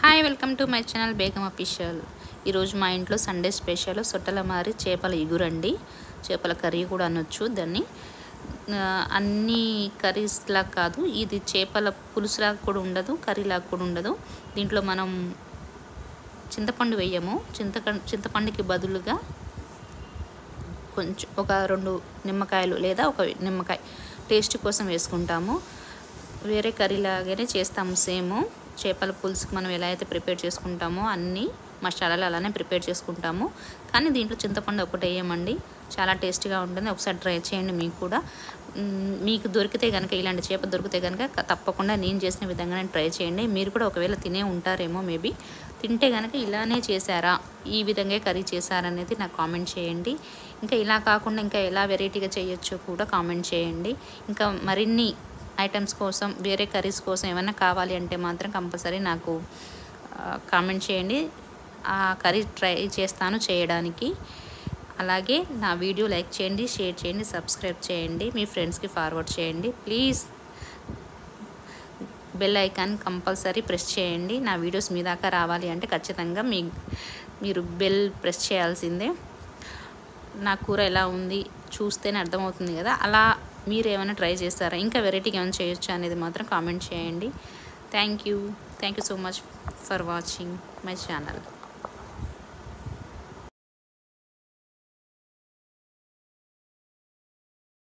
Hi welcome to my channel Begum official. ఈరోజు మా ఇంట్లో సండే స్పెషల్ సొట్టల మారి చేపల ఇగురండి. చేపల కర్రీ కూడా అనొచ్చు దాన్ని. అన్ని కర్రీస్లా కాదు, ఇది చేపల పులుసులాగా కూడా ఉండదు, కర్రీలాగా కూడా ఉండదు. దీంట్లో మనం చింతపండు వేయము. చింతపండుకి బదులుగా కొంచెం ఒక 2 నిమ్మకాయలు లేదా ఒక నిమ్మకాయ టేస్ట్ కోసం వేసుకుంటాము. వేరే కర్రీ లాగానే చేస్తాము. సేమ్ చేపల పులుసుకి మనం ఎలా అయితే ప్రిపేర్ చేసుకుంటామో అన్ని మసాలాలు అలానే ప్రిపేర్ చేసుకుంటాము. కానీ దీంట్లో చింతపండు ఒకటి వేయమండి. చాలా టేస్టీగా ఉంటుంది. ఒకసారి ట్రై చేయండి. మీకు కూడా మీకు దొరికితే కనుక, ఇలాంటి చేప దొరికితే కనుక తప్పకుండా నేను చేసిన విధంగానే ట్రై చేయండి. మీరు కూడా ఒకవేళ తినే ఉంటారేమో, మేబీ తింటే కనుక ఇలానే చేశారా, ఈ విధంగా కర్రీ చేశారనేది నాకు కామెంట్ చేయండి. ఇంకా ఇలా కాకుండా ఇంకా ఎలా వెరైటీగా చేయొచ్చో కూడా కామెంట్ చేయండి. ఇంకా మరిన్ని ఐటమ్స్ కోసం, వేరే కర్రీస్ కోసం ఏమైనా కావాలి అంటే మాత్రం కంపల్సరీ నాకు కామెంట్ చేయండి. ఆ కర్రీ ట్రై చేస్తాను చేయడానికి. అలాగే నా వీడియో లైక్ చేయండి, షేర్ చేయండి, సబ్స్క్రైబ్ చేయండి, మీ ఫ్రెండ్స్కి ఫార్వర్డ్ చేయండి. Please bell icon compulsory press చేయండి. నా వీడియోస్ మీ దాకా రావాలి అంటే ఖచ్చితంగా మీరు బెల్ ప్రెస్ చేయాల్సిందే. నా కూర ఎలా ఉంది చూస్తేనే అర్థమవుతుంది కదా. అలా మీరు ఏమైనా ట్రై చేస్తారా, ఇంకా వెరైటీగా ఏమైనా చేయొచ్చా అనేది మాత్రం కామెంట్ చేయండి. Thank you so much for watching my channel.